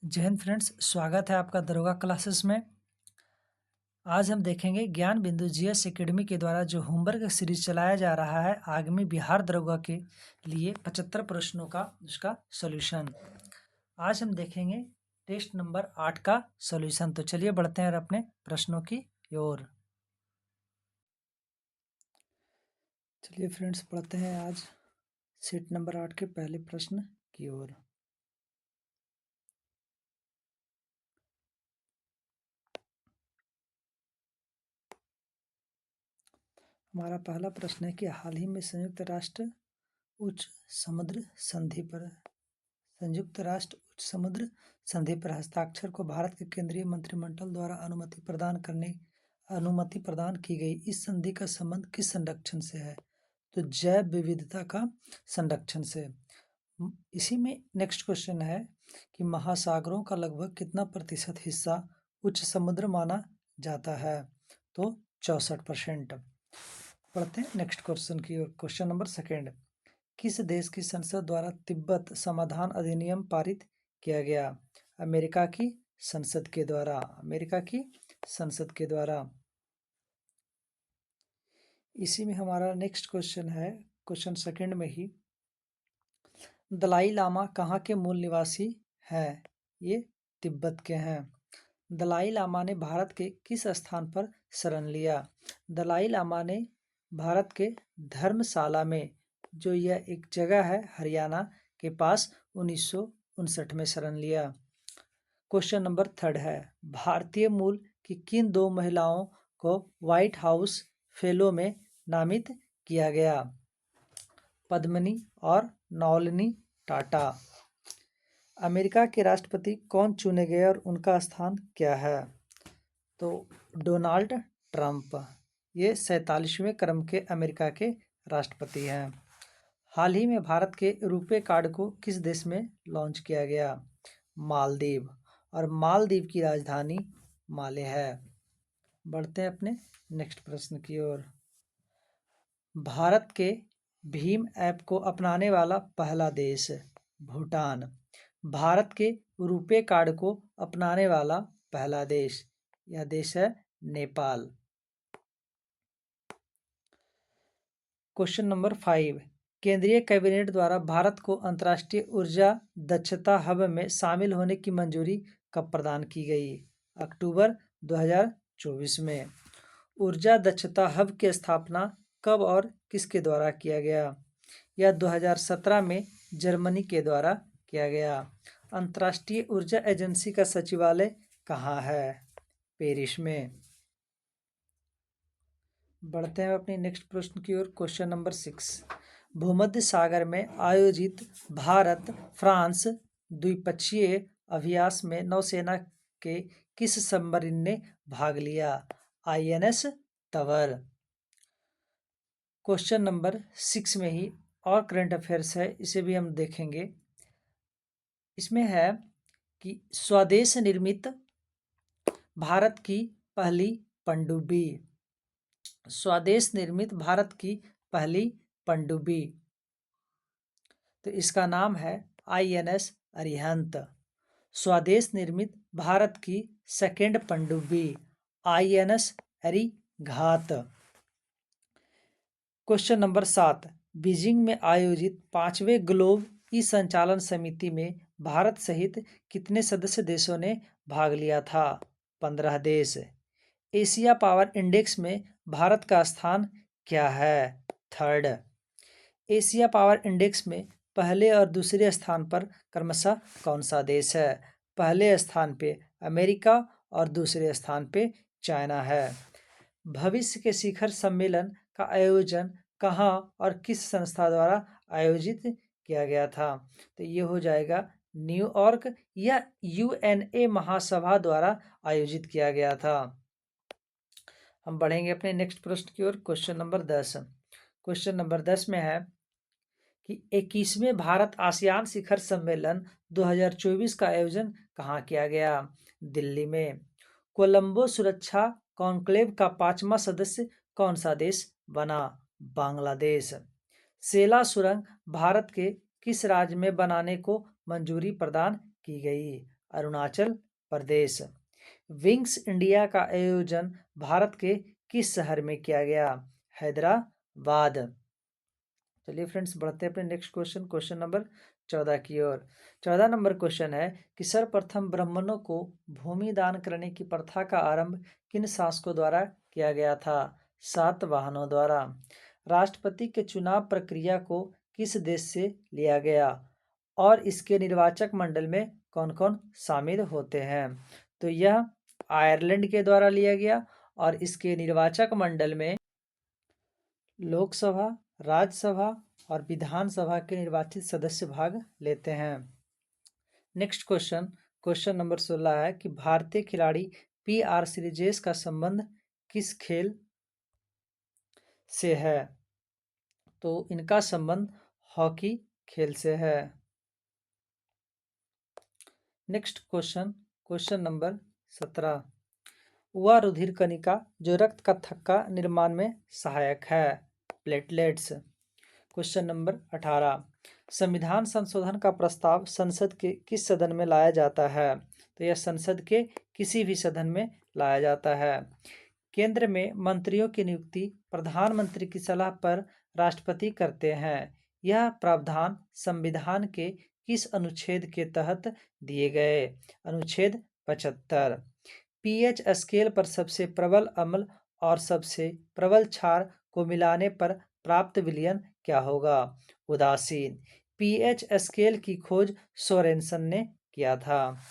जय हिंद फ्रेंड्स, स्वागत है आपका दरोगा क्लासेस में। आज हम देखेंगे ज्ञान बिंदु जीएस एकेडमी के द्वारा जो होमवर्क सीरीज चलाया जा रहा है आगामी बिहार दरोगा के लिए 75 प्रश्नों का उसका सॉल्यूशन। आज हम देखेंगे टेस्ट नंबर 8 का सॉल्यूशन। तो चलिए बढ़ते हैं अपने प्रश्नों की ओर। चलिए फ्रेंड्स पढ़ते हैं आज सेट नंबर 8 के पहले प्रश्न की ओर। हमारा पहला प्रश्न है कि हाल ही में संयुक्त राष्ट्र उच्च समुद्र संधि पर हस्ताक्षर को भारत के केंद्रीय मंत्रिमंडल द्वारा अनुमति प्रदान की गई। इस संधि का संबंध किस संरक्षण से है? तो जैव विविधता का संरक्षण से। इसी में नेक्स्ट क्वेश्चन है कि महासागरों का लगभग कितना प्रतिशत हिस्सा उच्च समुद्र माना जाता है? तो 64%। पढ़ते हैं नेक्स्ट क्वेश्चन की ओर। क्वेश्चन नंबर सेकेंड, किस देश की संसद द्वारा तिब्बत समाधान अधिनियम पारित किया गया? अमेरिका की संसद के द्वारा। इसी में हमारा नेक्स्ट क्वेश्चन है, क्वेश्चन सेकंड में ही, दलाई लामा कहाँ के मूल निवासी हैं? ये तिब्बत के हैं। दलाई लामा ने भारत के किस स्थान पर शरण लिया? दलाई लामा ने भारत के धर्मशाला में, जो यह एक जगह है हरियाणा के पास, 1959 में शरण लिया। क्वेश्चन नंबर थर्ड है, भारतीय मूल की किन दो महिलाओं को व्हाइट हाउस फेलो में नामित किया गया? पद्मिनी और नौलिनी टाटा। अमेरिका के राष्ट्रपति कौन चुने गए और उनका स्थान क्या है? तो डोनाल्ड ट्रंप। ये 47वें क्रम के अमेरिका के राष्ट्रपति हैं। हाल ही में भारत के रुपे कार्ड को किस देश में लॉन्च किया गया? मालदीव। और मालदीव की राजधानी माले है। बढ़ते हैं अपने नेक्स्ट प्रश्न की ओर। भारत के भीम ऐप को अपनाने वाला पहला देश? भूटान। भारत के रुपे कार्ड को अपनाने वाला पहला देश, यह देश है नेपाल। क्वेश्चन नंबर 5, केंद्रीय कैबिनेट द्वारा भारत को अंतर्राष्ट्रीय ऊर्जा दक्षता हब में शामिल होने की मंजूरी कब प्रदान की गई? अक्टूबर 2024 में। ऊर्जा दक्षता हब की स्थापना कब और किसके द्वारा किया गया? यह 2017 में जर्मनी के द्वारा किया गया। अंतर्राष्ट्रीय ऊर्जा एजेंसी का सचिवालय कहाँ है? पेरिस में। बढ़ते हैं अपनी नेक्स्ट प्रश्न की ओर। क्वेश्चन नंबर 6, भूमध्य सागर में आयोजित भारत फ्रांस द्विपक्षीय अभ्यास में नौसेना के किस सबमरीन ने भाग लिया? INS तवर। क्वेश्चन नंबर 6 में ही और करंट अफेयर्स है, इसे भी हम देखेंगे। इसमें है कि स्वदेश निर्मित भारत की पहली पनडुब्बी। स्वदेश निर्मित भारत की पहली पनडुब्बी, तो इसका नाम है INS अरिहंत। स्वदेश निर्मित भारत की सेकेंड पनडुब्बी INS Arighat. Question number 7, Beijing में आयोजित 5वें ग्लोब ई संचालन समिति में भारत सहित कितने सदस्य देशों ने भाग लिया था? 15 देश। एशिया पावर इंडेक्स में भारत का स्थान क्या है? थर्ड। एशिया पावर इंडेक्स में पहले और दूसरे स्थान पर क्रमशः कौन सा देश है? पहले स्थान पे अमेरिका और दूसरे स्थान पे चाइना है। भविष्य के शिखर सम्मेलन का आयोजन कहाँ और किस संस्था द्वारा आयोजित किया गया था? तो ये हो जाएगा न्यूयॉर्क या UNA महासभा द्वारा आयोजित किया गया था। हम बढ़ेंगे अपने नेक्स्ट प्रश्न की ओर। Question number 10। क्वेश्चन नंबर 10 में है कि 21वें भारत आसियान शिखर सम्मेलन 2024 का आयोजन कहाँ किया गया? दिल्ली में। कोलंबो सुरक्षा कॉन्क्लेव का 5वां सदस्य कौन सा देश बना? बांग्लादेश। सेला सुरंग भारत के किस राज्य में बनाने को मंजूरी प्रदान की गई? अरुणाचल प्रदेश। विंग्स इंडिया का आयोजन भारत के किस शहर में किया गया? हैदराबाद। चलिए फ्रेंड्स, बढ़ते हैं अपने नेक्स्ट क्वेश्चन नंबर 14 की ओर। 14 नंबर क्वेश्चन है कि सर्वप्रथम ब्राह्मणों को भूमि दान करने की प्रथा का आरंभ किन शासकों द्वारा किया गया था? सातवाहनों द्वारा। राष्ट्रपति के चुनाव प्रक्रिया को किस देश से लिया गया और इसके निर्वाचक मंडल में कौन कौन शामिल होते हैं? तो यह आयरलैंड के द्वारा लिया गया और इसके निर्वाचक मंडल में लोकसभा, राज्यसभा और विधानसभा के निर्वाचित सदस्य भाग लेते हैं। नेक्स्ट क्वेश्चन नंबर 16 है कि भारतीय खिलाड़ी PR श्रीजेश का संबंध किस खेल से है? तो इनका संबंध हॉकी खेल से है। Next question number 17। वह रुधिर कणिका जो रक्त का थक्का निर्माण में सहायक है, प्लेटलेट्स। Question number 18। संविधान संशोधन का प्रस्ताव संसद के किस सदन में लाया जाता है? तो यह संसद के किसी भी सदन में लाया जाता है। केंद्र में मंत्रियों की नियुक्ति प्रधानमंत्री की सलाह पर राष्ट्रपति करते हैं। यह प्रावधान संविधान के किस अनुच्छेद के तहत दिए गए? अनुच्छेद 75। pH स्केल पर सबसे प्रबल अम्ल और सबसे प्रबल क्षार को मिलाने पर प्राप्त विलयन क्या होगा? उदासीन। pH स्केल की खोज सोरेनसन ने किया था।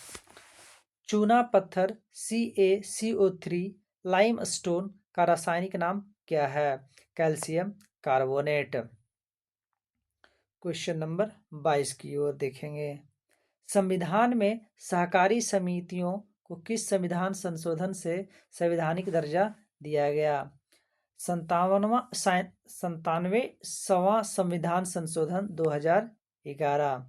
चूना पत्थर CaCO3 लाइमस्टोन का रासायनिक नाम क्या है? Calcium carbonate. क्वेश्चन नंबर 22 की ओर देखेंगे। संविधान में सहकारी समितियों को किस संविधान संशोधन से संवैधानिक दर्जा दिया गया? 97वां संविधान संशोधन 2011।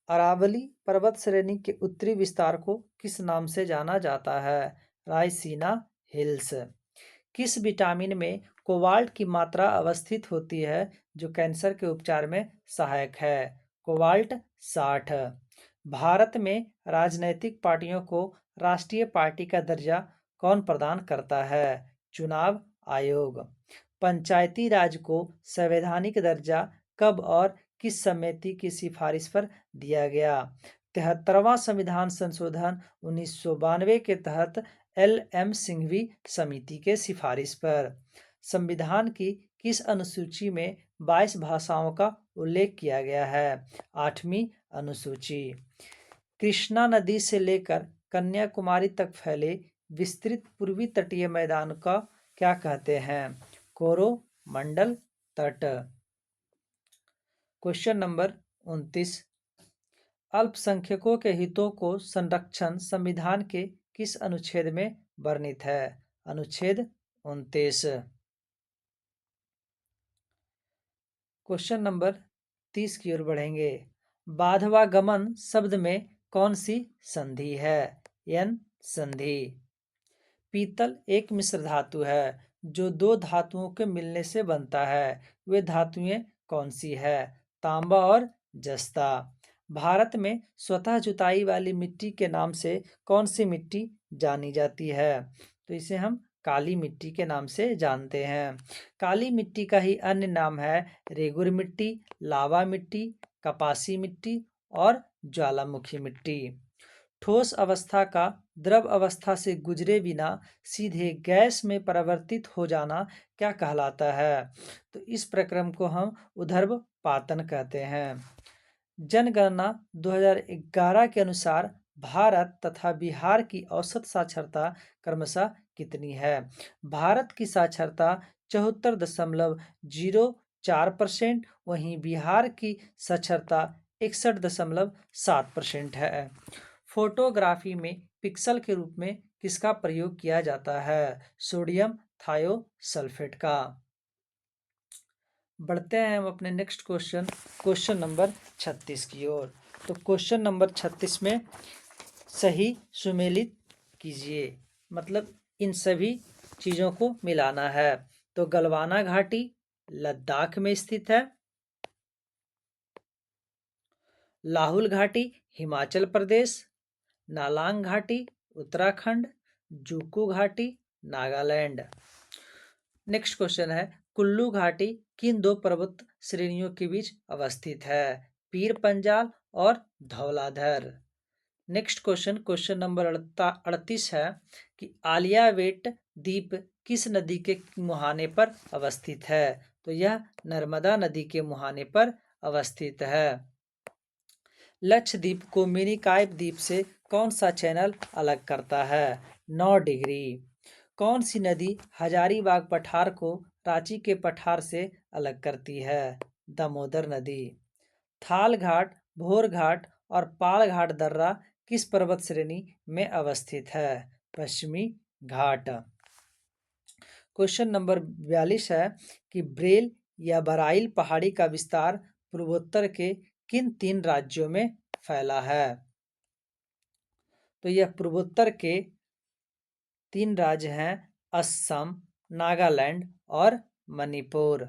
अरावली पर्वत श्रेणी के उत्तरी विस्तार को किस नाम से जाना जाता है? रायसीना हिल्स। किस विटामिन में कोबाल्ट की मात्रा अवस्थित होती है जो कैंसर के उपचार में सहायक है? कोबाल्ट 60। भारत में राजनैतिक पार्टियों को राष्ट्रीय पार्टी का दर्जा कौन प्रदान करता है? चुनाव आयोग। पंचायती राज को संवैधानिक दर्जा कब और किस समिति की सिफारिश पर दिया गया? 73वां संविधान संशोधन 1992 के तहत LM सिंघवी समिति के सिफारिश पर। संविधान की किस अनुसूची में 22 भाषाओं का उल्लेख किया गया है? 8वीं अनुसूची। कृष्णा नदी से लेकर कन्याकुमारी तक फैले विस्तृत पूर्वी तटीय मैदान का क्या कहते हैं? कोरोमंडल तट। Question number 29। अल्पसंख्यकों के हितों को संरक्षण संविधान के किस अनुच्छेद में वर्णित है? अनुच्छेद 29। क्वेश्चन नंबर 30 की ओर बढ़ेंगे। बाधवागमन शब्द में कौन सी संधि है? N संधि। पीतल एक मिश्र धातु है जो दो धातुओं के मिलने से बनता है। वे धातुएं कौन सी है? तांबा और जस्ता। भारत में स्वतः जुताई वाली मिट्टी के नाम से कौन सी मिट्टी जानी जाती है? तो इसे हम काली मिट्टी के नाम से जानते हैं। काली मिट्टी का ही अन्य नाम है रेगुर मिट्टी, लावा मिट्टी, कपासी मिट्टी और ज्वालामुखी मिट्टी। ठोस अवस्था का द्रव अवस्था से गुजरे बिना सीधे गैस में परिवर्तित हो जाना क्या कहलाता है? तो इस प्रक्रम को हम ऊर्ध्वपातन कहते हैं। जनगणना 2011 के अनुसार भारत तथा बिहार की औसत साक्षरता क्रमशः कितनी है? भारत की साक्षरता 74.04%, वहीं बिहार की साक्षरता 61.7% है। फोटोग्राफी में पिक्सल के रूप में किसका प्रयोग किया जाता है? सोडियम थायोसल्फेट का। बढ़ते हैं हम अपने नेक्स्ट क्वेश्चन नंबर 36 की ओर। तो क्वेश्चन नंबर 36 में सही सुमेलित कीजिए, मतलब इन सभी चीज़ों को मिलाना है। तो गलवाना घाटी लद्दाख में स्थित है। लाहुल घाटी हिमाचल प्रदेश। नालांग घाटी उत्तराखंड, जुकू घाटी नागालैंड। नेक्स्ट क्वेश्चन है कुल्लू घाटी किन दो पर्वत श्रेणियों के बीच अवस्थित है? पीर पंजाल और धौलाधर। नेक्स्ट क्वेश्चन नंबर 38 है कि आलियावेट द्वीप किस नदी के मुहाने पर अवस्थित है? तो यह नर्मदा नदी के मुहाने पर अवस्थित है। लक्षद्वीप को मिनिकॉय द्वीप से कौन सा चैनल अलग करता है? 9 डिग्री। कौन सी नदी हजारीबाग पठार को रांची के पठार से अलग करती है? दामोदर नदी। थाल घाट, भोर घाट और पाल घाट दर्रा किस पर्वत श्रेणी में अवस्थित है? पश्चिमी घाट। क्वेश्चन नंबर 42 है कि ब्रेल या बराइल पहाड़ी का विस्तार पूर्वोत्तर के किन 3 राज्यों में फैला है? तो यह पूर्वोत्तर के 3 राज्य हैं असम, नागालैंड और मणिपुर।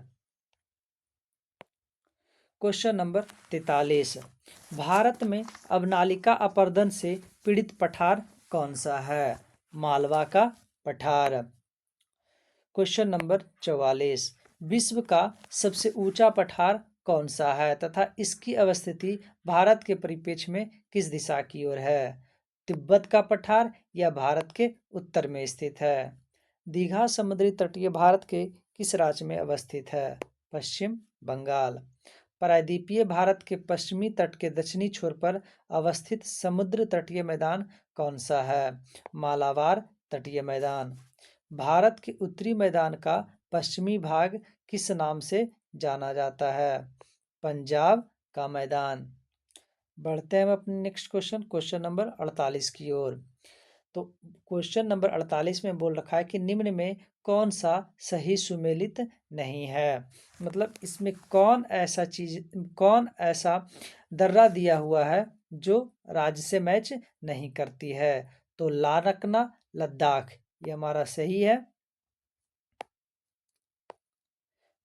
क्वेश्चन नंबर 43 भारत में अब नालिका अपर्दन से पीड़ित पठार कौन सा है? मालवा का पठार। क्वेश्चन नंबर 44 विश्व का सबसे ऊंचा पठार कौन सा है तथा इसकी अवस्थिति भारत के परिप्रेक्ष्य में किस दिशा की ओर है? तिब्बत का पठार या भारत के उत्तर में स्थित है? दीघा समुद्री तटीय भारत के किस राज्य में अवस्थित है? पश्चिम बंगाल। प्रायद्वीपीय भारत के पश्चिमी तट के दक्षिणी छोर पर अवस्थित समुद्र तटीय मैदान कौन सा है? मालाबार तटीय मैदान। भारत के उत्तरी मैदान का पश्चिमी भाग किस नाम से जाना जाता है? पंजाब का मैदान। बढ़ते हैं हम अपने नेक्स्ट क्वेश्चन नंबर 48 की ओर। तो क्वेश्चन नंबर 48 में बोल रखा है कि निम्न में कौन सा सही सुमेलित नहीं है? मतलब इसमें कौन ऐसा दर्रा दिया हुआ है जो राज्य से मैच नहीं करती है? तो लारकना लद्दाख ये हमारा सही है।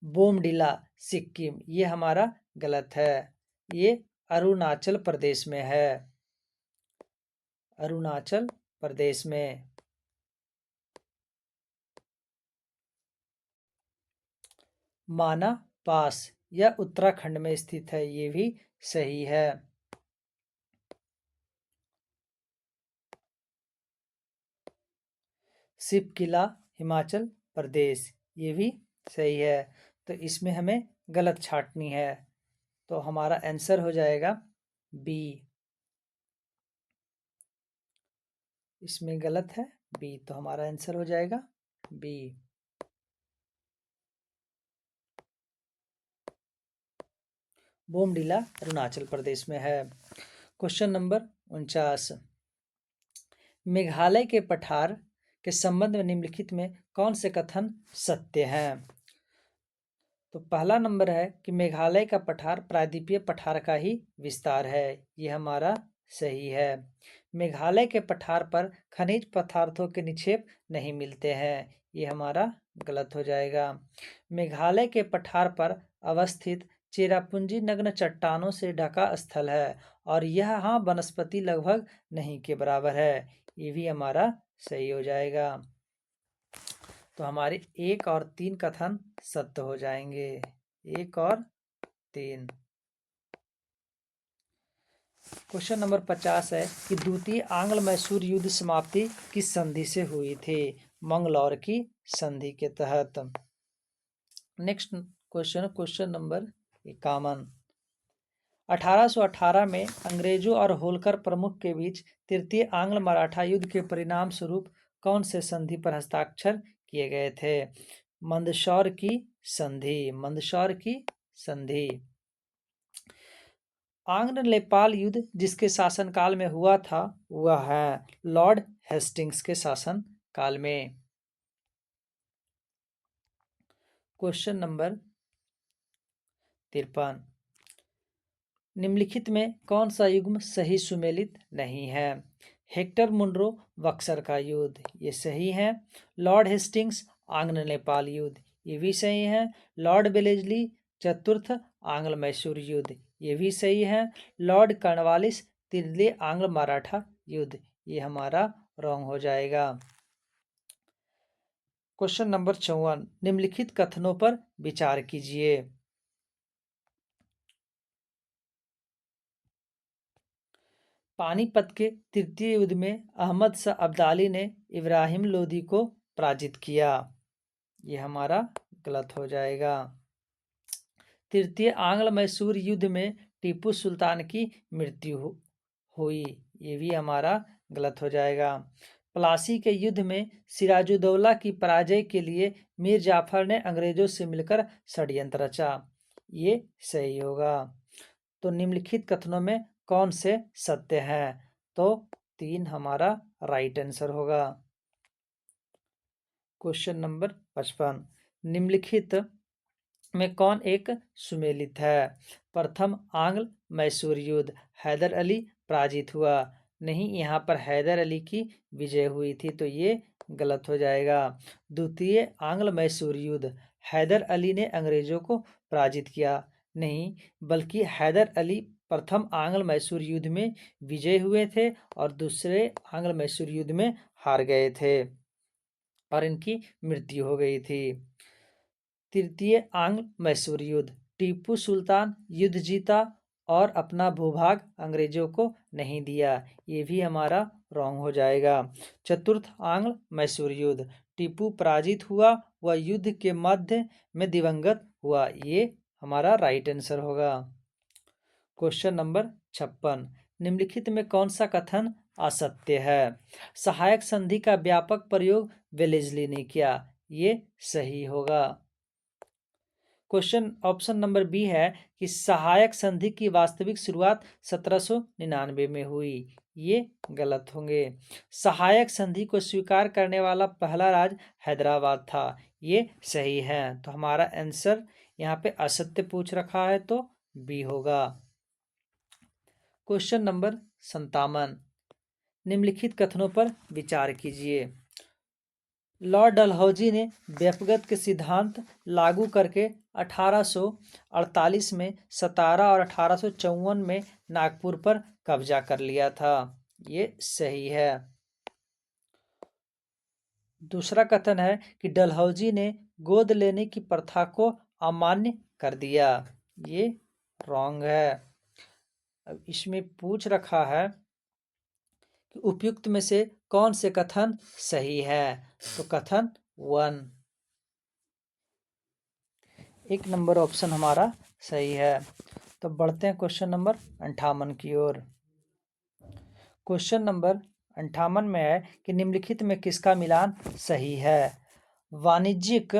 बोमडिला सिक्किम ये हमारा गलत है, ये अरुणाचल प्रदेश में है। अरुणाचल प्रदेश में। माना पास यह उत्तराखंड में स्थित है, ये भी सही है। शिव किला हिमाचल प्रदेश ये भी सही है। तो इसमें हमें गलत छांटनी है, तो हमारा आंसर हो जाएगा बी। इसमें गलत है बी, तो हमारा आंसर हो जाएगा बी। बोमडिला अरुणाचल प्रदेश में है। क्वेश्चन नंबर 49 मेघालय के पठार के संबंध में निम्नलिखित में कौन से कथन सत्य हैं? तो पहला नंबर है कि मेघालय का पठार प्रायद्वीपीय पठार का ही विस्तार है, ये हमारा सही है। मेघालय के पठार पर खनिज पदार्थों के निक्षेप नहीं मिलते हैं, ये हमारा गलत हो जाएगा। मेघालय के पठार पर अवस्थित चेरापूंजी नग्न चट्टानों से ढका स्थल है और यहाँ वनस्पति लगभग नहीं के बराबर है, ये भी हमारा सही हो जाएगा। तो हमारे 1 और 3 कथन सत्य हो जाएंगे, 1 और 3। क्वेश्चन नंबर 50 है कि द्वितीय आंग्ल मैसूर युद्ध समाप्ति किस संधि से हुई थी? मंगलौर की संधि के तहत। नेक्स्ट क्वेश्चन नंबर 51 1818 में अंग्रेजों और होलकर प्रमुख के बीच तृतीय आंग्ल मराठा युद्ध के परिणाम स्वरूप कौन से संधि पर हस्ताक्षर किए गए थे? मंदसौर की संधि। मंदसौर की संधि। आंग्ल नेपाल युद्ध जिसके शासनकाल में हुआ था वह है लॉर्ड हेस्टिंग्स के शासन काल में। क्वेश्चन नंबर 53 निम्नलिखित में कौन सा युग्म सही सुमेलित नहीं है? हेक्टर मुनरो बक्सर का युद्ध ये सही है। लॉर्ड हेस्टिंग्स आंग्ल नेपाल युद्ध ये भी सही है। लॉर्ड वेलेस्ली चतुर्थ आंग्ल मैसूर युद्ध ये भी सही है। लॉर्ड कॉर्नवालिस तृतीय आंग्ल मराठा युद्ध, ये हमारा रॉन्ग हो जाएगा। क्वेश्चन नंबर 54, निम्नलिखित कथनों पर विचार कीजिए। पानीपत के तृतीय युद्ध में अहमद शाह अब्दाली ने इब्राहिम लोदी को पराजित किया, ये हमारा गलत हो जाएगा। तृतीय आंग्ल मैसूर युद्ध में टीपू सुल्तान की मृत्यु हुई, ये भी हमारा गलत हो जाएगा। प्लासी के युद्ध में सिराजुद्दौला की पराजय के लिए मीर जाफर ने अंग्रेजों से मिलकर षड्यंत्र रचा, ये सही होगा। तो निम्नलिखित कथनों में कौन से सत्य हैं? तो 3 हमारा राइट आंसर होगा। क्वेश्चन नंबर 55, निम्नलिखित में कौन एक सुमेलित है? प्रथम आंग्ल मैसूर युद्ध, हैदर अली पराजित हुआ, नहीं, यहाँ पर हैदर अली की विजय हुई थी, तो ये गलत हो जाएगा। द्वितीय आंग्ल मैसूर युद्ध, हैदर अली ने अंग्रेजों को पराजित किया, नहीं, बल्कि हैदर अली प्रथम आंग्ल मैसूर युद्ध में विजय हुए थे और दूसरे आंग्ल मैसूर युद्ध में हार गए थे और इनकी मृत्यु हो गई थी। तृतीय आंग्ल मैसूर युद्ध, टीपू सुल्तान युद्ध जीता और अपना भूभाग अंग्रेजों को नहीं दिया, ये भी हमारा रॉन्ग हो जाएगा। चतुर्थ आंग्ल मैसूर युद्ध, टीपू पराजित हुआ व युद्ध के मध्य में दिवंगत हुआ, ये हमारा राइट आंसर होगा। क्वेश्चन नंबर 56, निम्नलिखित में कौन सा कथन असत्य है? सहायक संधि का व्यापक प्रयोग वेलेस्ली ने किया, ये सही होगा। क्वेश्चन ऑप्शन नंबर बी है कि सहायक संधि की वास्तविक शुरुआत 1799 में हुई, ये गलत होंगे। सहायक संधि को स्वीकार करने वाला पहला राज्य हैदराबाद था, ये सही है। तो हमारा आंसर यहाँ पे असत्य पूछ रखा है, तो बी होगा। क्वेश्चन नंबर 57, निम्नलिखित कथनों पर विचार कीजिए। लॉर्ड डलहौजी ने व्यक्तिगत के सिद्धांत लागू करके 1848 में सतारा और 1854 में नागपुर पर कब्जा कर लिया था, ये सही है। दूसरा कथन है कि डलहौजी ने गोद लेने की प्रथा को अमान्य कर दिया, ये रॉन्ग है। अब इसमें पूछ रखा है कि उपयुक्त में से कौन से कथन सही है? तो कथन 1, 1 नंबर ऑप्शन हमारा सही है। तो बढ़ते हैं क्वेश्चन नंबर 58 की ओर। क्वेश्चन नंबर 58 में है कि निम्नलिखित में किसका मिलान सही है? वाणिज्यिक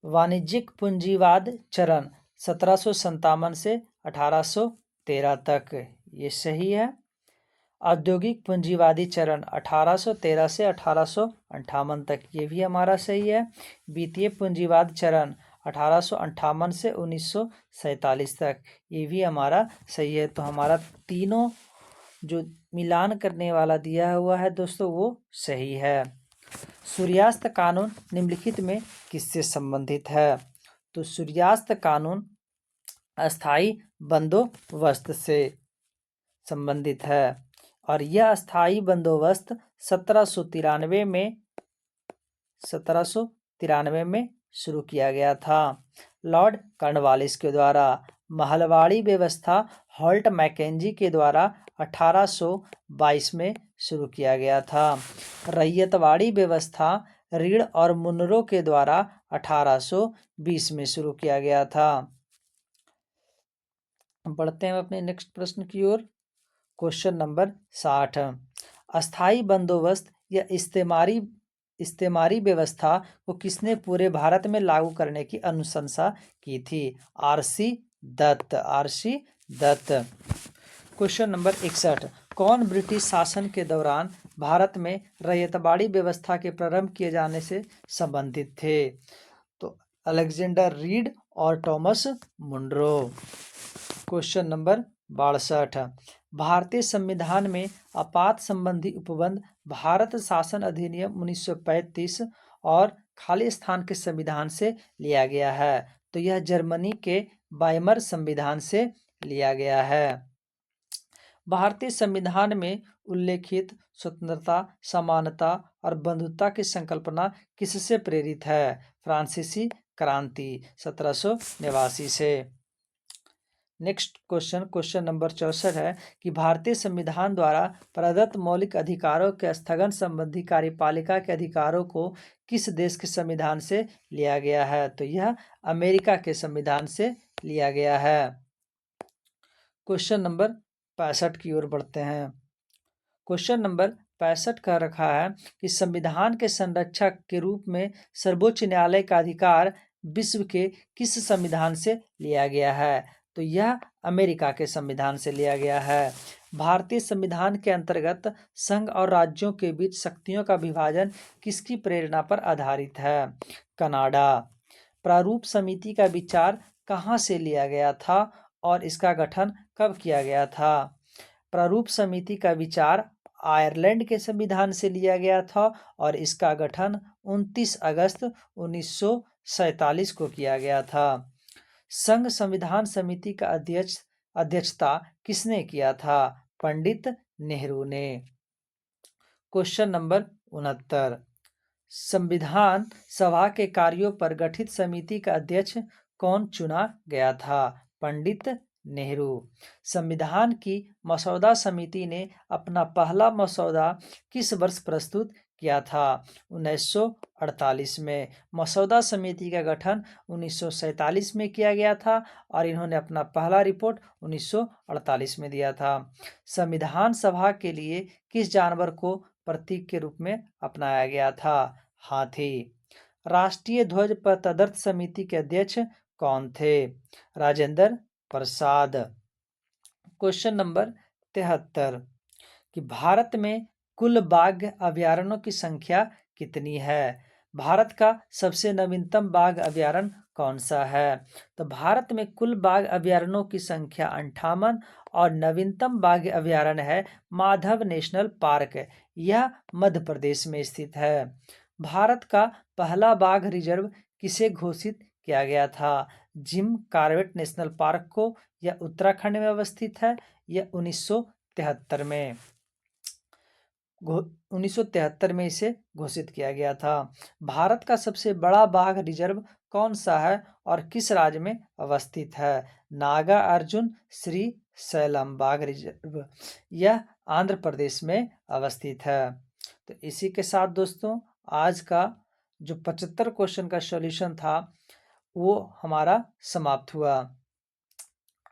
वाणिज्यिक पूंजीवाद चरण 1757 से 1813 तक, ये सही है। औद्योगिक पूंजीवादी चरण 1813 से 1858 तक, ये भी हमारा सही है। वित्तीय पूंजीवाद चरण 1858 से 1947 तक, ये भी हमारा सही है। तो हमारा तीनों जो मिलान करने वाला दिया हुआ है दोस्तों, वो सही है। सूर्यास्त कानून निम्नलिखित में किससे संबंधित है? तो सूर्यास्त कानून अस्थाई बंदोबस्त से संबंधित है और यह अस्थाई बंदोबस्त 1793 में शुरू किया गया था लॉर्ड कॉर्नवालिस के द्वारा। महलवाड़ी व्यवस्था हॉल्ट मैकेंजी के द्वारा 1822 में शुरू किया गया था। रैयतवाड़ी व्यवस्था रीड और मुनरो के द्वारा 1820 में शुरू किया गया था। बढ़ते हैं अपने नेक्स्ट प्रश्न की ओर। क्वेश्चन नंबर 60, अस्थाई बंदोबस्त या इस्तेमारी व्यवस्था को किसने पूरे भारत में लागू करने की अनुशंसा की थी? आरसी दत्त। क्वेश्चन नंबर 61, कौन ब्रिटिश शासन के दौरान भारत में रैयतवाड़ी व्यवस्था के प्रारंभ किए जाने से संबंधित थे? तो अलेक्जेंडर रीड और थॉमस मुनरो। क्वेश्चन नंबर 62, भारतीय संविधान में आपात संबंधी उपबंध भारत शासन अधिनियम 1935 और खाली स्थान के संविधान से लिया गया है? तो यह जर्मनी के वाइमर संविधान से लिया गया है। भारतीय संविधान में उल्लेखित स्वतंत्रता, समानता और बंधुता की संकल्पना किससे प्रेरित है? फ्रांसीसी क्रांति 1789 से। नेक्स्ट क्वेश्चन, क्वेश्चन नंबर 64 है कि भारतीय संविधान द्वारा प्रदत्त मौलिक अधिकारों के स्थगन संबंधी कार्यपालिका के अधिकारों को किस देश के संविधान से लिया गया है? तो यह अमेरिका के संविधान से लिया गया है। क्वेश्चन नंबर 65 की ओर बढ़ते हैं। क्वेश्चन नंबर 65 का रखा है कि संविधान के संरक्षक के रूप में सर्वोच्च न्यायालय का अधिकार विश्व के किस संविधान से लिया गया है? तो यह अमेरिका के संविधान से लिया गया है। भारतीय संविधान के अंतर्गत संघ और राज्यों के बीच शक्तियों का विभाजन किसकी प्रेरणा पर आधारित है? कनाडा। प्रारूप समिति का विचार कहाँ से लिया गया था और इसका गठन कब किया गया था? प्रारूप समिति का विचार आयरलैंड के संविधान से लिया गया था और इसका गठन 29 अगस्त 1947 को किया गया था। संघ संविधान समिति का अध्यक्षता किसने किया था? पंडित नेहरू ने। क्वेश्चन नंबर 69, संविधान सभा के कार्यों पर गठित समिति का अध्यक्ष कौन चुना गया था? पंडित नेहरू। संविधान की मसौदा समिति ने अपना पहला मसौदा किस वर्ष प्रस्तुत किया था? 1948 में। मसौदा समिति का गठन 1947 में किया गया था और इन्होंने अपना पहला रिपोर्ट 1948 में दिया था। संविधान सभा के लिए किस जानवर को प्रतीक के रूप में अपनाया गया था? हाथी। राष्ट्रीय ध्वज पर तदर्थ समिति के अध्यक्ष कौन थे? राजेंद्र प्रसाद। क्वेश्चन नंबर 73 कि भारत में कुल बाघ अभयारण्यों की संख्या कितनी है? भारत का सबसे नवीनतम बाघ अभयारण्य कौन सा है? तो भारत में कुल बाघ अभयारण्यों की संख्या 58 और नवीनतम बाघ अभयारण्य है माधव नेशनल पार्क। यह मध्य प्रदेश में स्थित है। भारत का पहला बाघ रिजर्व किसे घोषित किया गया था? जिम कॉर्बेट नेशनल पार्क को। यह उत्तराखंड में अवस्थित है। यह 1973 में 1973 में इसे घोषित किया गया था। भारत का सबसे बड़ा बाघ रिजर्व कौन सा है और किस राज्य में अवस्थित है? नागा अर्जुन श्री सैलम बाघ रिजर्व। यह आंध्र प्रदेश में अवस्थित है। तो इसी के साथ दोस्तों आज का जो 75 क्वेश्चन का सॉल्यूशन था वो हमारा समाप्त हुआ।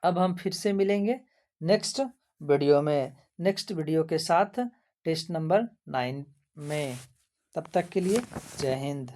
अब हम फिर से मिलेंगे नेक्स्ट वीडियो में, नेक्स्ट वीडियो के साथ टेस्ट नंबर 9 में। तब तक के लिए जय हिंद।